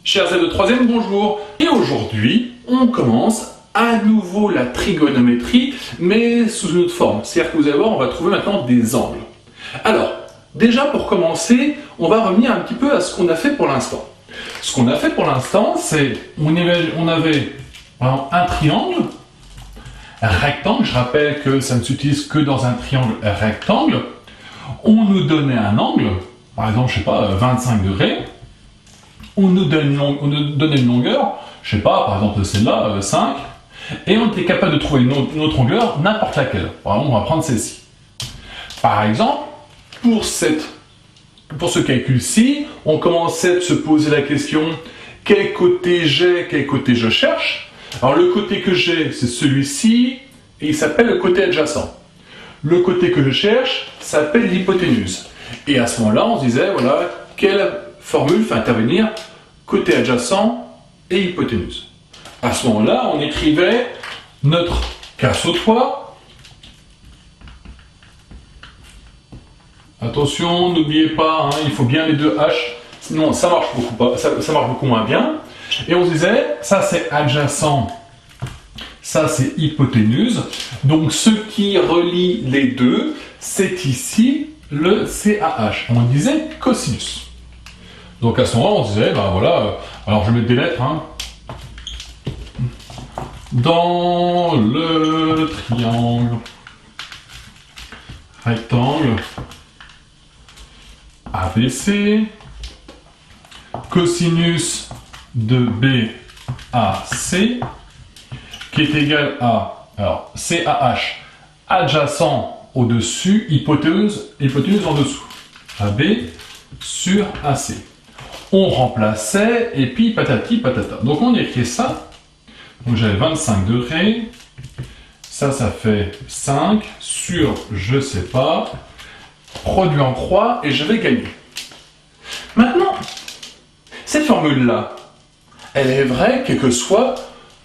Chers élèves de 3e, bonjour. Et aujourd'hui, on commence à nouveau la trigonométrie, mais sous une autre forme. C'est-à-dire que vous allez voir, on va trouver maintenant des angles. Alors, déjà pour commencer, on va revenir un petit peu à ce qu'on a fait pour l'instant. Ce qu'on a fait pour l'instant, c'est on avait par exemple, un triangle, un rectangle. Je rappelle que ça ne s'utilise que dans un triangle rectangle. On nous donnait un angle, par exemple, je sais pas, 25 degrés. On nous donnait une longueur, je sais pas, par exemple celle-là, 5, et on était capable de trouver une autre longueur, n'importe laquelle. Par exemple, on va prendre celle-ci. Par exemple, pour ce calcul-ci, on commençait à se poser la question quel côté j'ai, quel côté je cherche. Alors le côté que j'ai, c'est celui-ci, et il s'appelle le côté adjacent. Le côté que je cherche s'appelle l'hypoténuse. Et à ce moment-là, on se disait, voilà, quelle formule fait intervenir côté adjacent et hypoténuse. À ce moment-là, on écrivait notre casse-au-toit. Attention, n'oubliez pas, hein, il faut bien les deux H, sinon ça marche beaucoup moins bien. Et on se disait, ça c'est adjacent, ça c'est hypoténuse. Donc ce qui relie les deux, c'est ici le CAH. On disait cosinus. Donc à ce moment-là, on disait, ben voilà, alors je vais mettre des lettres, hein. Dans le triangle rectangle ABC, cosinus de BAC, qui est égal à, alors CAH adjacent au-dessus, hypoténuse en dessous, AB sur AC. On remplaçait, et puis patati patata. Donc on écrit ça. Donc j'avais 25 degrés. Ça fait 5 sur je sais pas. Produit en croix, et je vais gagner. Maintenant, cette formule-là, elle est vraie, quelles que soient,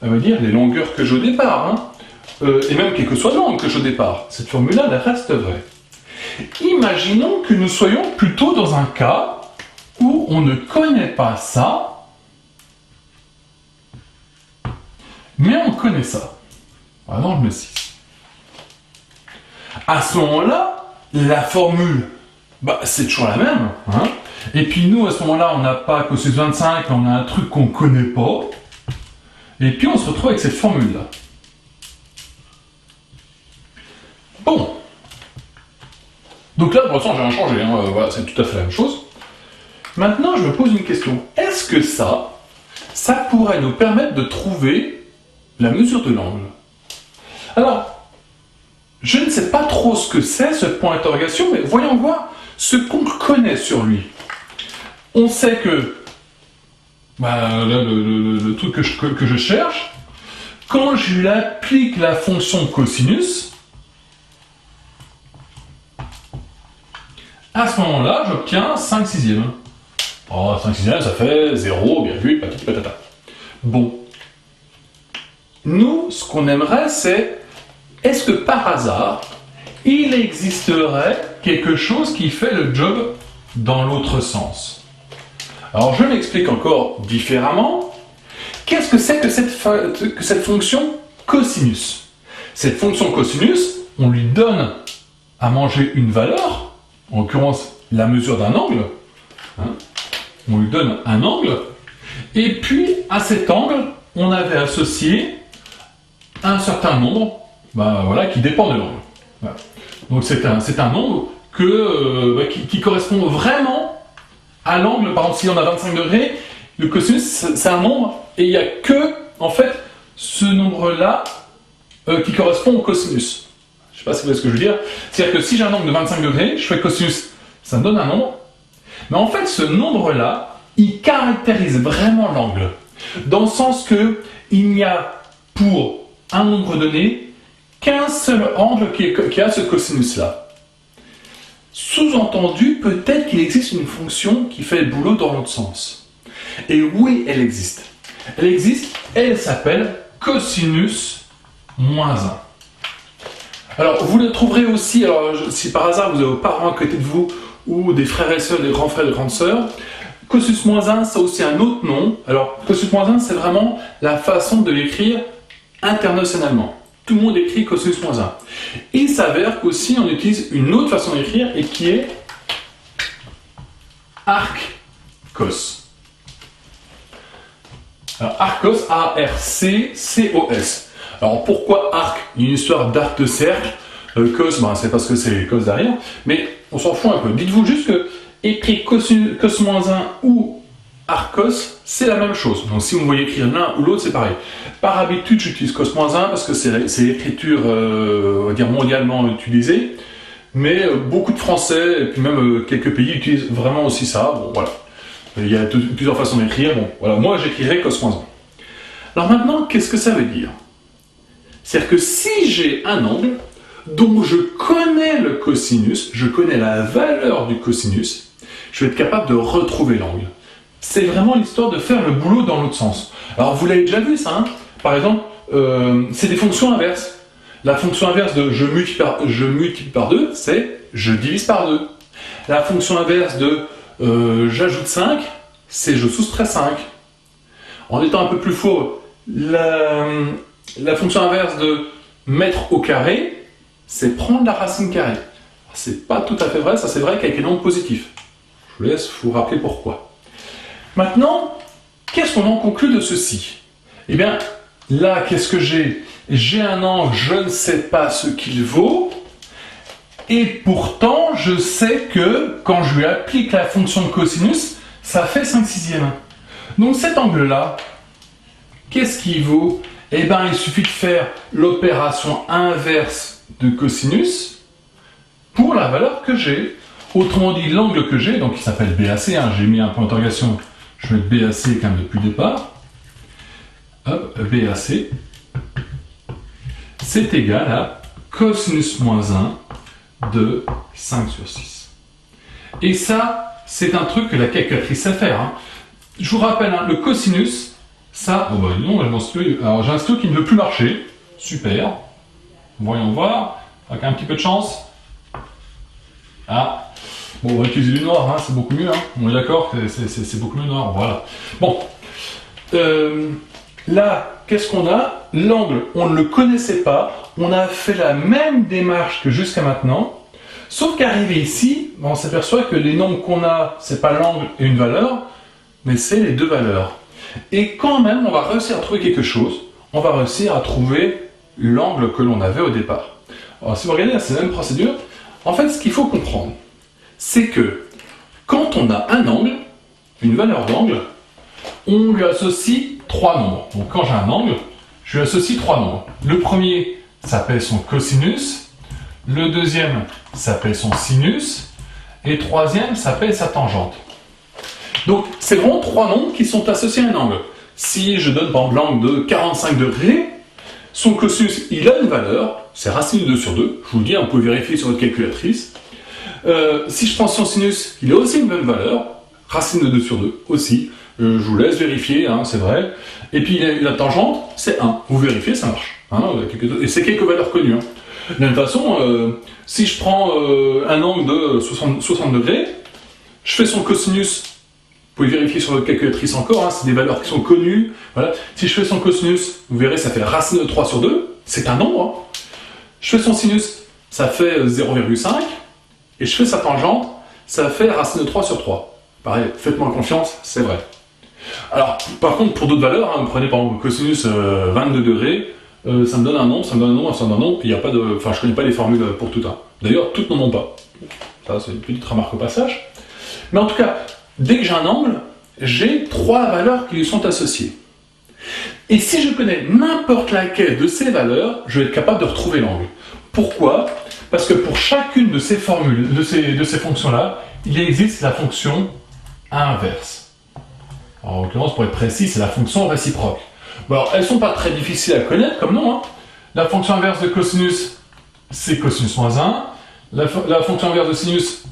les longueurs que j'ai au départ, hein, et même quel que soit l'angle que j'ai au départ. Cette formule-là, elle reste vraie. Imaginons que nous soyons plutôt dans un cas où on ne connaît pas ça, mais on connaît ça. Par exemple, le 6. À ce moment-là, la formule, c'est toujours la même. Hein, et puis nous, à ce moment-là, on n'a pas cosinus 25, on a un truc qu'on ne connaît pas. Et puis on se retrouve avec cette formule-là. Bon. Donc là, pour l'instant, j'ai rien changé. Hein, voilà, c'est tout à fait la même chose. Maintenant, je me pose une question. Est-ce que ça pourrait nous permettre de trouver la mesure de l'angle? Alors, je ne sais pas trop ce que c'est, ce point d'interrogation, mais voyons voir ce qu'on connaît sur lui. On sait que là, le truc que je cherche, quand je lui applique la fonction cosinus, à ce moment-là, j'obtiens 5 sixièmes. Oh, 5 sixièmes, ça fait 0, patati patata. Bon. Nous, ce qu'on aimerait, c'est, est-ce que par hasard, il existerait quelque chose qui fait le job dans l'autre sens? Alors, je m'explique encore différemment. Qu'est-ce que c'est que cette fonction cosinus? Cette fonction cosinus, on lui donne à manger une valeur, en l'occurrence la mesure d'un angle. Hein, on lui donne un angle, et puis à cet angle, on avait associé un certain nombre qui dépend de l'angle. Voilà. Donc c'est un nombre qui correspond vraiment à l'angle. Par exemple, si on a 25 degrés, le cosinus, c'est un nombre, et il n'y a que, en fait, ce nombre-là qui correspond au cosinus. Je ne sais pas si vous voyez ce que je veux dire. C'est-à-dire que si j'ai un angle de 25 degrés, je fais cosinus, ça me donne un nombre. Mais en fait, ce nombre-là, il caractérise vraiment l'angle. Dans le sens que il n'y a pour un nombre donné qu'un seul angle qui a ce cosinus-là. Sous-entendu, peut-être qu'il existe une fonction qui fait le boulot dans l'autre sens. Et oui, elle existe. Elle existe, elle s'appelle cosinus moins 1. Alors, vous le trouverez aussi, alors, si par hasard vous avez vos parents à côté de vous, ou des frères et sœurs, des grands frères et des grandes sœurs, Cosinus moins 1, ça a aussi un autre nom. Alors, cosinus moins 1, c'est vraiment la façon de l'écrire internationalement. Tout le monde écrit cosinus moins 1. Il s'avère qu'aussi on utilise une autre façon d'écrire et qui est arc-cos. Alors, arc-cos, A-R-C-C-O-S. Alors, pourquoi arc? Il y a une histoire d'arc de cercle. Cos, ben, c'est parce que c'est cos derrière. Mais on s'en fout un peu. Dites-vous juste que écrire cos moins 1 ou arc-cos, c'est la même chose. Donc, si vous voyez écrire l'un ou l'autre, c'est pareil. Par habitude, j'utilise cos moins 1 parce que c'est l'écriture on va dire mondialement utilisée. Mais beaucoup de Français, et puis même quelques pays, utilisent vraiment aussi ça. Bon, voilà. Il y a plusieurs façons d'écrire. Bon, voilà. Moi, j'écrirai cos moins 1. Alors maintenant, qu'est-ce que ça veut dire? C'est-à-dire que si j'ai un angle dont je connais le cosinus, je connais la valeur du cosinus, je vais être capable de retrouver l'angle. C'est vraiment l'histoire de faire le boulot dans l'autre sens. Alors vous l'avez déjà vu ça, hein? Par exemple, c'est des fonctions inverses. La fonction inverse de je multiplie par 2, c'est je divise par 2. La fonction inverse de j'ajoute 5, c'est je soustrais 5. En étant un peu plus faux, la fonction inverse de mettre au carré, c'est prendre la racine carrée. C'est pas tout à fait vrai, ça c'est vrai qu'avec les nombres positifs. Je vous laisse vous rappeler pourquoi. Maintenant, qu'est-ce qu'on en conclut de ceci? Eh bien, là, qu'est-ce que j'ai? J'ai un angle, je ne sais pas ce qu'il vaut, et pourtant, je sais que quand je lui applique la fonction de cosinus, ça fait 5/6. Donc cet angle-là, qu'est-ce qu'il vaut? Eh bien, il suffit de faire l'opération inverse de cosinus pour la valeur que j'ai. Autrement dit, l'angle que j'ai, donc il s'appelle BAC, hein, j'ai mis un point d'interrogation, je vais mettre BAC quand même depuis le départ. Hop, BAC, c'est égal à cosinus moins 1 de 5/6. Et ça, c'est un truc que la calculatrice sait faire. Hein. Je vous rappelle, hein, le cosinus, ça, oh bah non, alors j'ai un stylo qui ne veut plus marcher. Super. Voyons voir. Avec un petit peu de chance. Ah. Bon, on va utiliser du noir, hein, c'est beaucoup mieux. Hein. On est d'accord que c'est beaucoup mieux noir. Voilà. Bon. Là, qu'est-ce qu'on a? L'angle, on ne le connaissait pas. On a fait la même démarche que jusqu'à maintenant. Sauf qu'arrivé ici, on s'aperçoit que les nombres qu'on a, c'est pas l'angle et une valeur, mais c'est les deux valeurs. Et quand même, on va réussir à trouver quelque chose. On va réussir à trouver l'angle que l'on avait au départ. Alors, si vous regardez, c'est la même procédure. En fait, ce qu'il faut comprendre, c'est que quand on a un angle, une valeur d'angle, on lui associe trois nombres. Donc quand j'ai un angle, je lui associe trois nombres. Le premier s'appelle son cosinus, le deuxième s'appelle son sinus, et le troisième s'appelle sa tangente. Donc, c'est vraiment trois nombres qui sont associés à un angle. Si je donne par exemple l'angle de 45 degrés, son cosinus, il a une valeur, c'est racine de 2 sur 2. Je vous le dis, vous pouvez vérifier sur votre calculatrice. Si je prends son sinus, il a aussi une même valeur, racine de 2 sur 2 aussi. Je vous laisse vérifier, hein, c'est vrai. Et puis la tangente, c'est 1. Vous vérifiez, ça marche. Hein, et c'est quelques valeurs connues. Hein. De la même façon, si je prends un angle de 60 degrés, je fais son cosinus. Vous pouvez vérifier sur votre calculatrice encore, hein, c'est des valeurs qui sont connues. Voilà. Si je fais son cosinus, vous verrez, ça fait racine de 3 sur 2. C'est un nombre. Hein. Je fais son sinus, ça fait 0,5. Et je fais sa tangente, ça fait racine de 3 sur 3. Pareil, faites-moi confiance, c'est vrai. Alors, par contre, pour d'autres valeurs, hein, vous prenez par exemple cosinus 22 degrés, ça me donne un nombre, ça me donne un nombre, ça me donne un nombre, puis il n'y a pas de... Enfin, je ne connais pas les formules pour tout. Hein. D'ailleurs, toutes n'en ont pas. Ça, c'est une petite remarque au passage. Mais en tout cas, dès que j'ai un angle, j'ai trois valeurs qui lui sont associées. Et si je connais n'importe laquelle de ces valeurs, je vais être capable de retrouver l'angle. Pourquoi? Parce que pour chacune de ces formules, de ces fonctions-là, il existe la fonction inverse. Alors, en l'occurrence, pour être précis, c'est la fonction réciproque. Bon, alors, elles ne sont pas très difficiles à connaître comme nom. Hein. La fonction inverse de cosinus, c'est cosinus moins 1. La fonction inverse de sinus,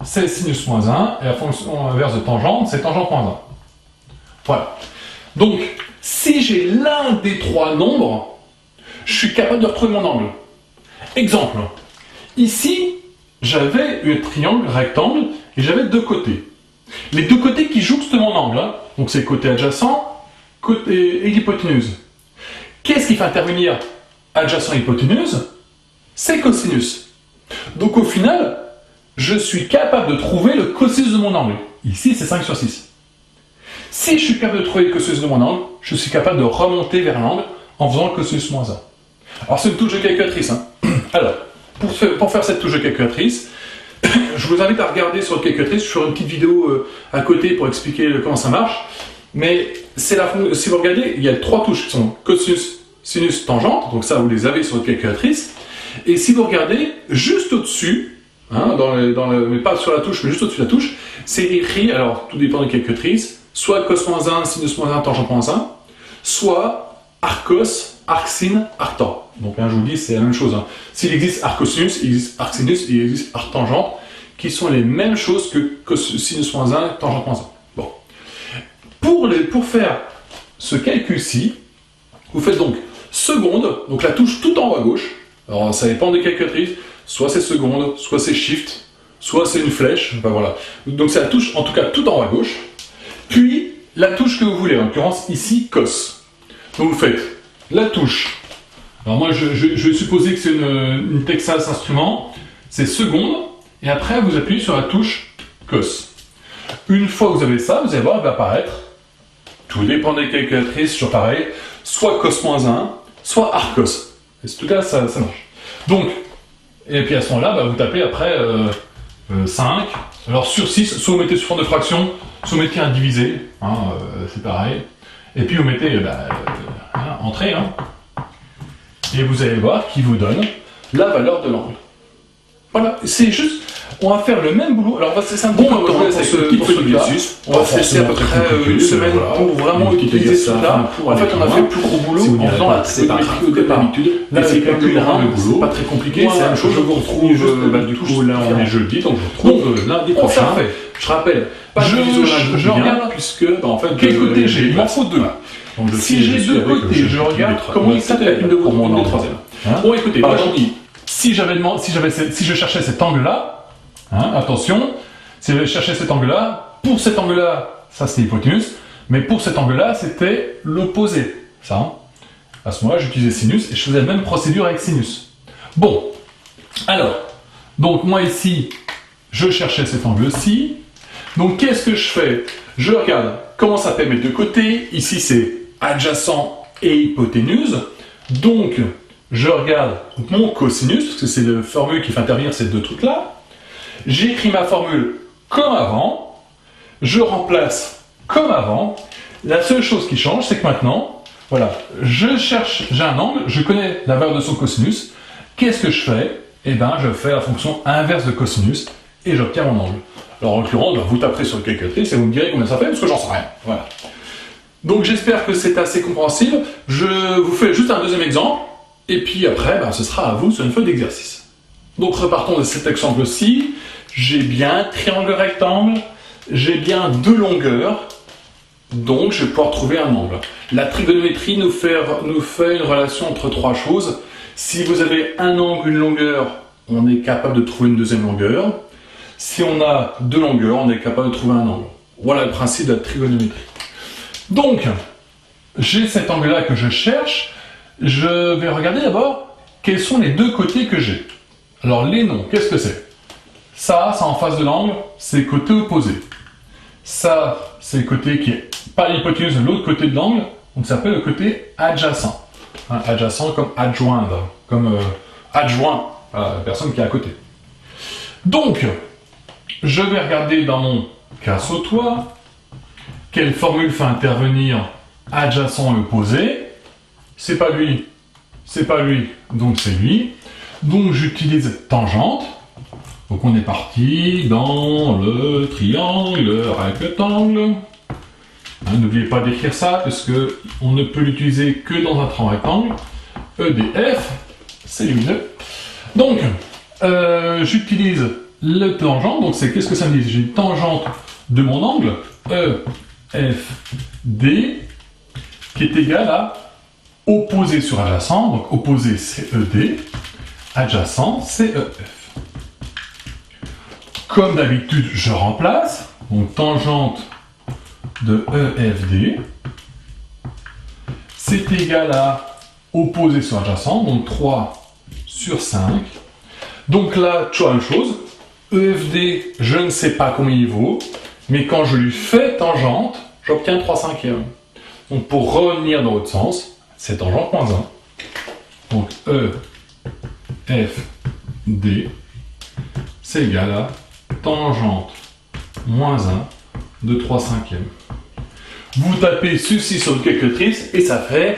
c'est sinus moins 1. Et la fonction inverse de tangente, c'est tangente moins 1. Voilà. Donc, si j'ai l'un des trois nombres, je suis capable de retrouver mon angle. Exemple. Ici, j'avais un triangle rectangle et j'avais deux côtés. Les deux côtés qui jouxtent mon angle, hein. Donc c'est côté adjacent, côté et l'hypoténuse. Qu'est-ce qui fait intervenir adjacent et hypoténuse? C'est cosinus. Donc au final, je suis capable de trouver le cosinus de mon angle. Ici, c'est 5 sur 6. Si je suis capable de trouver le cosinus de mon angle, je suis capable de remonter vers l'angle en faisant le cosinus moins 1. Alors c'est une touche de calculatrice. Hein. Alors, pour faire cette touche de calculatrice, je vous invite à regarder sur le calculatrice, je ferai une petite vidéo à côté pour expliquer comment ça marche. Mais si vous regardez, il y a 3 touches qui sont cosinus, sinus, tangente, donc ça vous les avez sur votre calculatrice. Et si vous regardez, juste au-dessus, hein, mais pas sur la touche, mais juste au-dessus de la touche, c'est écrit, alors tout dépend des calculatrices, soit cos moins 1, sinus moins 1, tangente moins 1, soit arccos, arcsin, arctan. Donc hein, je vous dis, c'est la même chose. Hein. S'il existe arccosinus, il existe arcsinus, il existe arctangente, qui sont les mêmes choses que sinus moins 1, tangente moins 1. Bon. Pour faire ce calcul-ci, vous faites donc seconde, donc la touche tout en haut à gauche. Alors ça dépend des calculatrices, soit c'est seconde, soit c'est shift, soit c'est une flèche, enfin voilà. Donc c'est la touche en tout cas tout en haut à gauche. Puis la touche que vous voulez, en l'occurrence ici cos. Donc vous faites la touche. Alors moi je vais supposer que c'est une Texas Instrument, c'est seconde, et après vous appuyez sur la touche cos. Une fois que vous avez ça, vous allez voir, il va apparaître, tout dépend des calculatrices, toujours pareil, soit cos moins 1, soit arccos. Et en tout cas, ça marche. Donc, et puis à ce moment-là, vous tapez après 5. Alors sur 6, soit vous mettez sous forme de fraction, soit vous mettez un divisé, hein, c'est pareil. Et puis vous mettez entrée, hein, et vous allez voir qu'il vous donne la valeur de l'angle. Voilà, c'est juste, on va faire le même boulot. Alors c'est un bon temps pour ce exercice. On va se laisser à peu près une semaine pour vraiment utiliser cela. En fait, on a fait le plus gros boulot en faisant la trigonométrie au départ. Là, c'est calcul 1, c'est pas très compliqué. C'est la même chose. Je vous retrouve du coup là on est jeudi, donc je vous retrouve lundi prochain. Je rappelle, je regarde puisque en fait quel côté j'ai. Il m'en faut 2. Si j'ai 2 côtés, je regarde comment il s'appelle une de vos troisième. Bon, écoutez, moi j'en dis. Si je cherchais cet angle-là, hein, attention, si je cherchais cet angle-là, pour cet angle-là, ça c'était l'hypoténuse, mais pour cet angle-là, c'était l'opposé. Ça, hein. À ce moment-là, j'utilisais sinus et je faisais la même procédure avec sinus. Bon, alors, donc moi ici, je cherchais cet angle-ci. Donc qu'est-ce que je fais? Je regarde comment ça fait mes deux côtés. Ici, c'est adjacent et hypoténuse. Donc, je regarde mon cosinus, parce que c'est la formule qui fait intervenir ces deux trucs-là. J'écris ma formule comme avant. Je remplace comme avant. La seule chose qui change, c'est que maintenant, voilà, j'ai un angle, je connais la valeur de son cosinus. Qu'est-ce que je fais? Eh bien, je fais la fonction inverse de cosinus et j'obtiens mon angle. Alors, en l'occurrence, vous taperez sur le calculatrice et vous me direz combien ça fait, parce que j'en sais rien. Voilà. Donc, j'espère que c'est assez compréhensible. Je vous fais juste un deuxième exemple. Et puis après, ce sera à vous sur une feuille d'exercice. Donc repartons de cet exemple-ci. J'ai bien un triangle rectangle, j'ai bien 2 longueurs, donc je vais pouvoir trouver un angle. La trigonométrie nous fait une relation entre 3 choses. Si vous avez un angle, une longueur, on est capable de trouver une deuxième longueur. Si on a 2 longueurs, on est capable de trouver un angle. Voilà le principe de la trigonométrie. Donc, j'ai cet angle-là que je cherche. Je vais regarder d'abord quels sont les 2 côtés que j'ai. Alors les noms, qu'est-ce que c'est? Ça en face de l'angle, c'est le côté opposé. Ça, c'est le côté qui est pas l'hypoténuse, l'autre côté de l'angle, donc ça s'appelle le côté adjacent. Hein, adjacent comme adjoindre, comme adjoint à la personne qui est à côté. Donc, je vais regarder dans mon cas sautoir quelle formule fait intervenir adjacent et opposé. C'est pas lui, donc c'est lui. Donc j'utilise tangente. Donc on est parti dans le triangle rectangle. Hein, n'oubliez pas d'écrire ça, parce que on ne peut l'utiliser que dans un triangle rectangle. EDF, c'est lumineux. Donc, j'utilise le tangente. Donc c'est qu'est-ce que ça me dit? J'ai une tangente de mon angle, EFD, qui est égale à opposé sur adjacent, donc opposé c'est ED, adjacent c'est EF. Comme d'habitude, je remplace. Donc tangente de EFD, c'est égal à opposé sur adjacent, donc 3 sur 5. Donc là, toujours la même chose. EFD, je ne sais pas combien il vaut, mais quand je lui fais tangente, j'obtiens 3/5. Donc pour revenir dans l'autre sens, c'est tangente moins 1. Donc EFD, c'est égal à tangente moins 1 de 3/5. Vous tapez ceci sur une calculatrice et ça fait,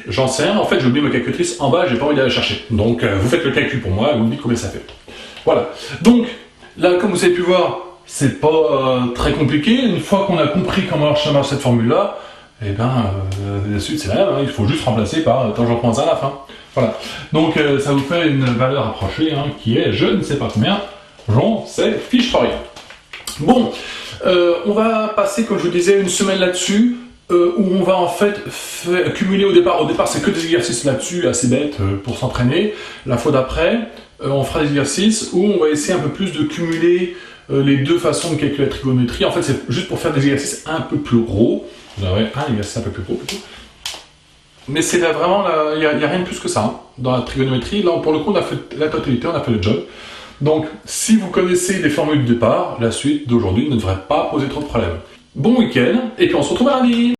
j'en sais rien, en fait j'ai oublié ma calculatrice en bas, j'ai pas envie d'aller la chercher. Donc vous faites le calcul pour moi et vous me dites combien ça fait. Voilà. Donc là, comme vous avez pu voir, c'est pas très compliqué. Une fois qu'on a compris comment marche cette formule-là, et ben la suite c'est la même, hein. Il faut juste remplacer par tangente moins 1 à la fin. Voilà. Donc ça vous fait une valeur approchée qui est je ne sais pas combien, j'en sais fiche rien. Bon, on va passer, comme je vous disais, une semaine là-dessus, où on va en fait cumuler au départ. Au départ, c'est que des exercices là-dessus, assez bêtes, pour s'entraîner. La fois d'après, on fera des exercices où on va essayer un peu plus de cumuler les deux façons de calculer la trigonométrie. En fait, c'est juste pour faire des exercices un peu plus gros. Vous aurez un exercice un peu plus gros, plutôt. Mais c'est là vraiment, il n'y a rien de plus que ça, dans la trigonométrie. Là, pour le coup, on a fait la totalité, on a fait le job. Donc, si vous connaissez les formules de départ, la suite d'aujourd'hui ne devrait pas poser trop de problèmes. Bon week-end, et puis on se retrouve lundi.